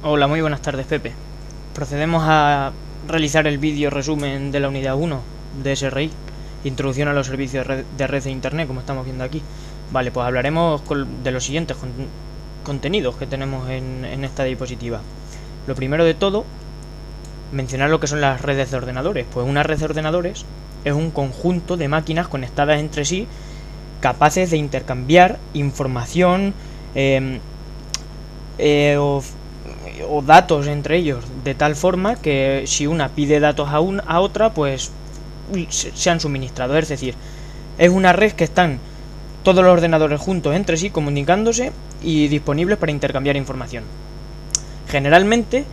Hola, muy buenas tardes, Pepe. Procedemos a realizar el vídeo resumen de la unidad 1 de SRI, Introducción a los servicios de red e internet, como estamos viendo aquí. Vale, pues hablaremos de los siguientes contenidos que tenemos en esta diapositiva. Lo primero de todo, mencionar lo que son las redes de ordenadores. Pues una red de ordenadores es un conjunto de máquinas conectadas entre sí, capaces de intercambiar información o datos entre ellos, de tal forma que si una pide datos a otra, pues sean suministrados. Es decir, es una red que están todos los ordenadores juntos entre sí, comunicándose y disponibles para intercambiar información. Generalmente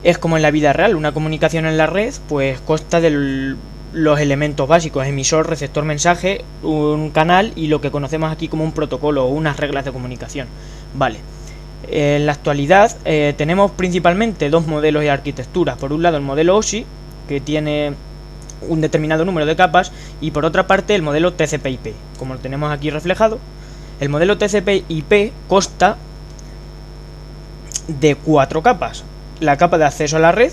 es como en la vida real, una comunicación en la red pues consta de los elementos básicos: emisor, receptor, mensaje, un canal y lo que conocemos aquí como un protocolo o unas reglas de comunicación. Vale. En la actualidad tenemos principalmente dos modelos de arquitecturas. Por un lado el modelo OSI, que tiene un determinado número de capas, y por otra parte el modelo TCP/IP, como lo tenemos aquí reflejado. El modelo TCP/IP consta de 4 capas: la capa de acceso a la red,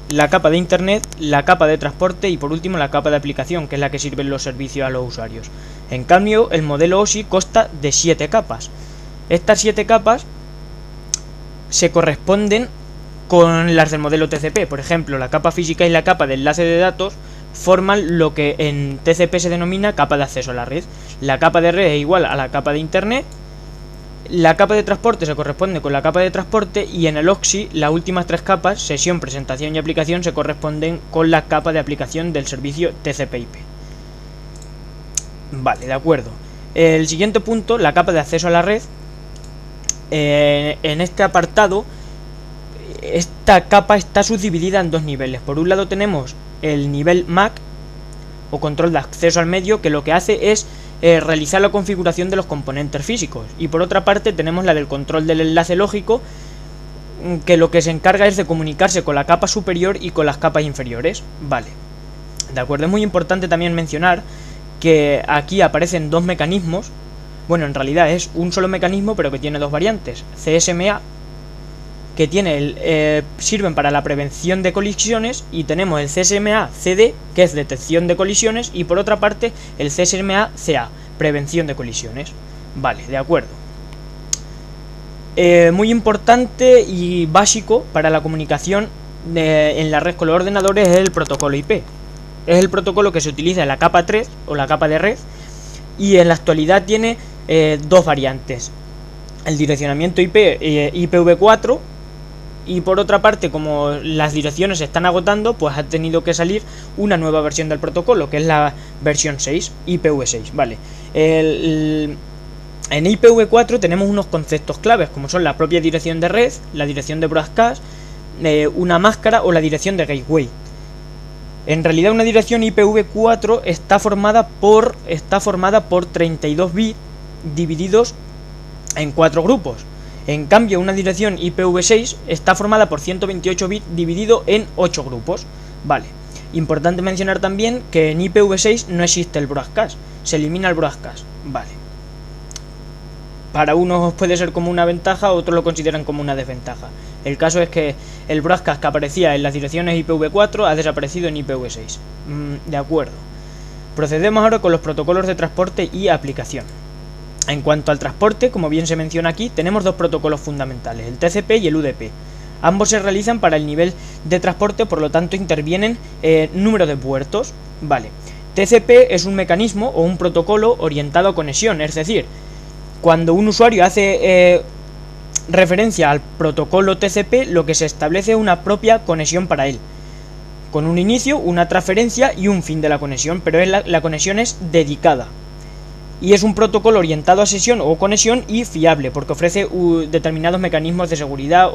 la capa de internet, la capa de transporte y por último la capa de aplicación, que es la que sirven los servicios a los usuarios. En cambio, el modelo OSI consta de 7 capas. Estas 7 capas se corresponden con las del modelo TCP. Por ejemplo, la capa física y la capa de enlace de datos forman lo que en TCP se denomina capa de acceso a la red. La capa de red es igual a la capa de internet. La capa de transporte se corresponde con la capa de transporte, y en el OSI las últimas 3 capas, sesión, presentación y aplicación, se corresponden con la capa de aplicación del servicio TCP/IP. Vale, de acuerdo. El siguiente punto, la capa de acceso a la red. En este apartado, esta capa está subdividida en dos niveles. Por un lado tenemos el nivel MAC, o control de acceso al medio, que lo que hace es realizar la configuración de los componentes físicos, y por otra parte tenemos la del control del enlace lógico, que lo que se encarga es de comunicarse con la capa superior y con las capas inferiores. Vale, de acuerdo. Es muy importante también mencionar que aquí aparecen dos mecanismos. Bueno, en realidad es un solo mecanismo, pero que tiene dos variantes: CSMA, que sirven para la prevención de colisiones, y tenemos el CSMA-CD, que es detección de colisiones, y por otra parte el CSMA-CA, prevención de colisiones. Vale, de acuerdo. Muy importante y básico para la comunicación en la red con los ordenadores es el protocolo IP. Es el protocolo que se utiliza en la capa 3 o la capa de red, y en la actualidad tiene dos variantes: el direccionamiento IP IPv4, y por otra parte, como las direcciones se están agotando, pues ha tenido que salir una nueva versión del protocolo, que es la versión 6, IPv6. Vale. En IPv4 tenemos unos conceptos claves, como son la propia dirección de red, la dirección de broadcast, una máscara o la dirección de gateway. En realidad una dirección IPv4 está formada por 32 bits divididos en 4 grupos. En cambio, una dirección IPv6 está formada por 128 bits dividido en 8 grupos. Vale. Importante mencionar también que en IPv6 no existe el broadcast, se elimina el broadcast. Vale. Para unos puede ser como una ventaja, otros lo consideran como una desventaja. El caso es que el broadcast que aparecía en las direcciones IPv4 ha desaparecido en IPv6. De acuerdo. Procedemos ahora con los protocolos de transporte y aplicación. En cuanto al transporte, como bien se menciona aquí, tenemos dos protocolos fundamentales: el TCP y el UDP. Ambos se realizan para el nivel de transporte, por lo tanto intervienen número de puertos. Vale. TCP es un mecanismo o un protocolo orientado a conexión, es decir, cuando un usuario hace referencia al protocolo TCP, lo que se establece es una propia conexión para él, con un inicio, una transferencia y un fin de la conexión, pero la conexión es dedicada. Y es un protocolo orientado a sesión o conexión y fiable, porque ofrece determinados mecanismos de seguridad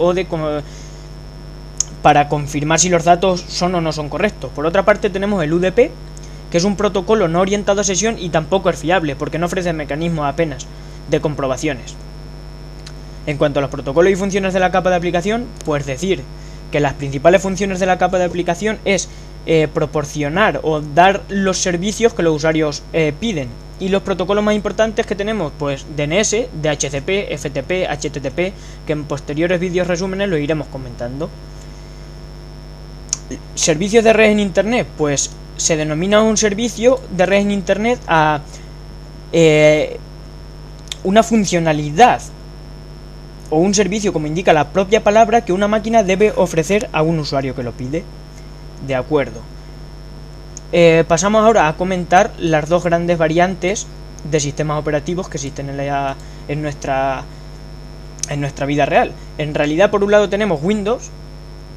para confirmar si los datos son o no son correctos. Por otra parte tenemos el UDP, que es un protocolo no orientado a sesión y tampoco es fiable, porque no ofrece mecanismos apenas de comprobaciones. En cuanto a los protocolos y funciones de la capa de aplicación, pues decir que las principales funciones de la capa de aplicación es proporcionar o dar los servicios que los usuarios piden. Y los protocolos más importantes que tenemos, pues DNS, DHCP, FTP, HTTP, que en posteriores vídeos resúmenes lo iremos comentando. Servicios de red en internet, pues se denomina un servicio de red en internet a una funcionalidad o un servicio, como indica la propia palabra, que una máquina debe ofrecer a un usuario que lo pide. De acuerdo. Pasamos ahora a comentar las dos grandes variantes de sistemas operativos que existen en nuestra vida real. En realidad, por un lado tenemos Windows,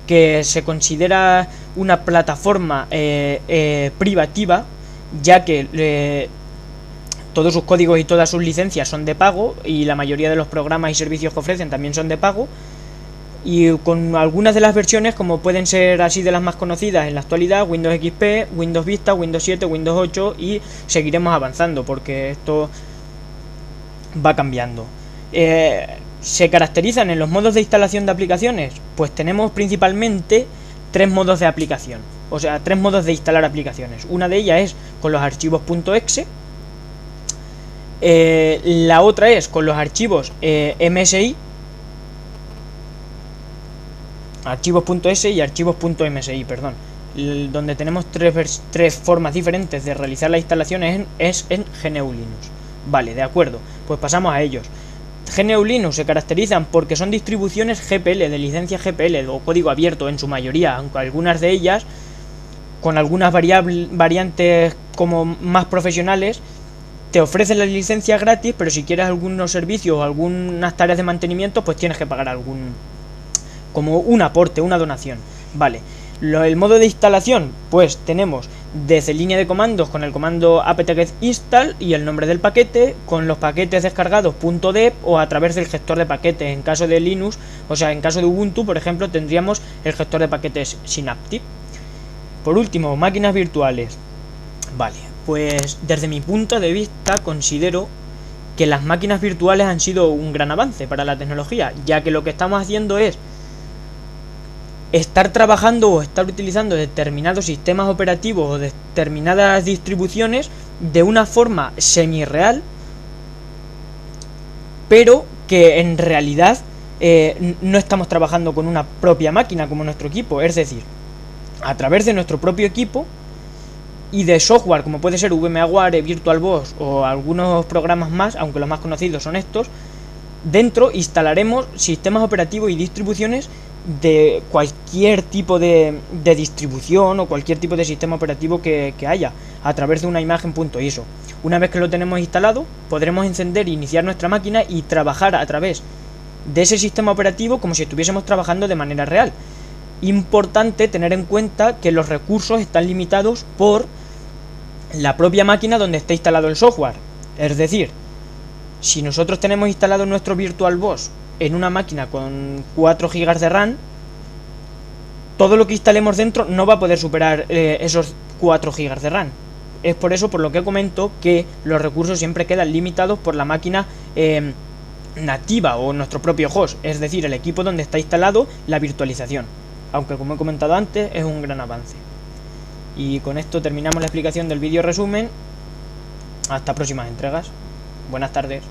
que se considera una plataforma privativa, ya que todos sus códigos y todas sus licencias son de pago, y la mayoría de los programas y servicios que ofrecen también son de pago, y con algunas de las versiones, como pueden ser así de las más conocidas en la actualidad, Windows XP, Windows Vista, Windows 7, Windows 8, y seguiremos avanzando porque esto va cambiando. ¿Se caracterizan en los modos de instalación de aplicaciones? Pues tenemos principalmente tres modos de aplicación, o sea, tres modos de instalar aplicaciones. Una de ellas es con los archivos .exe, la otra es con los archivos MSI, archivos.s y archivos.msi, perdón. Donde tenemos tres formas diferentes de realizar las instalaciones es en GNU Linux. Vale, de acuerdo, pues pasamos a ellos. GNU Linux se caracterizan porque son distribuciones GPL, de licencia GPL o código abierto en su mayoría, aunque algunas de ellas, con algunas variantes como más profesionales, te ofrecen la licencia gratis, pero si quieres algunos servicios o algunas tareas de mantenimiento, pues tienes que pagar como un aporte, una donación. Vale, el modo de instalación, pues tenemos desde línea de comandos con el comando apt-get install y el nombre del paquete, con los paquetes descargados .deb o a través del gestor de paquetes. En caso de Linux, o sea, en caso de Ubuntu, por ejemplo, tendríamos el gestor de paquetes Synaptic. Por último, máquinas virtuales. Vale, pues desde mi punto de vista considero que las máquinas virtuales han sido un gran avance para la tecnología, ya que lo que estamos haciendo es estar trabajando o estar utilizando determinados sistemas operativos o determinadas distribuciones de una forma semi-real, pero que en realidad no estamos trabajando con una propia máquina como nuestro equipo, es decir, a través de nuestro propio equipo y de software como puede ser VMware, VirtualBox o algunos programas más, aunque los más conocidos son estos. Dentro instalaremos sistemas operativos y distribuciones de cualquier tipo de distribución o cualquier tipo de sistema operativo que haya a través de una imagen .iso. Una vez que lo tenemos instalado, podremos encender e iniciar nuestra máquina y trabajar a través de ese sistema operativo como si estuviésemos trabajando de manera real. Importante tener en cuenta que los recursos están limitados por la propia máquina donde está instalado el software. Es decir, si nosotros tenemos instalado nuestro VirtualBox en una máquina con 4 GB de RAM, todo lo que instalemos dentro no va a poder superar esos 4 GB de RAM. Es por eso por lo que comento que los recursos siempre quedan limitados por la máquina nativa o nuestro propio host, es decir, el equipo donde está instalado la virtualización. Aunque, como he comentado antes, es un gran avance. Y con esto terminamos la explicación del vídeo resumen. Hasta próximas entregas. Buenas tardes.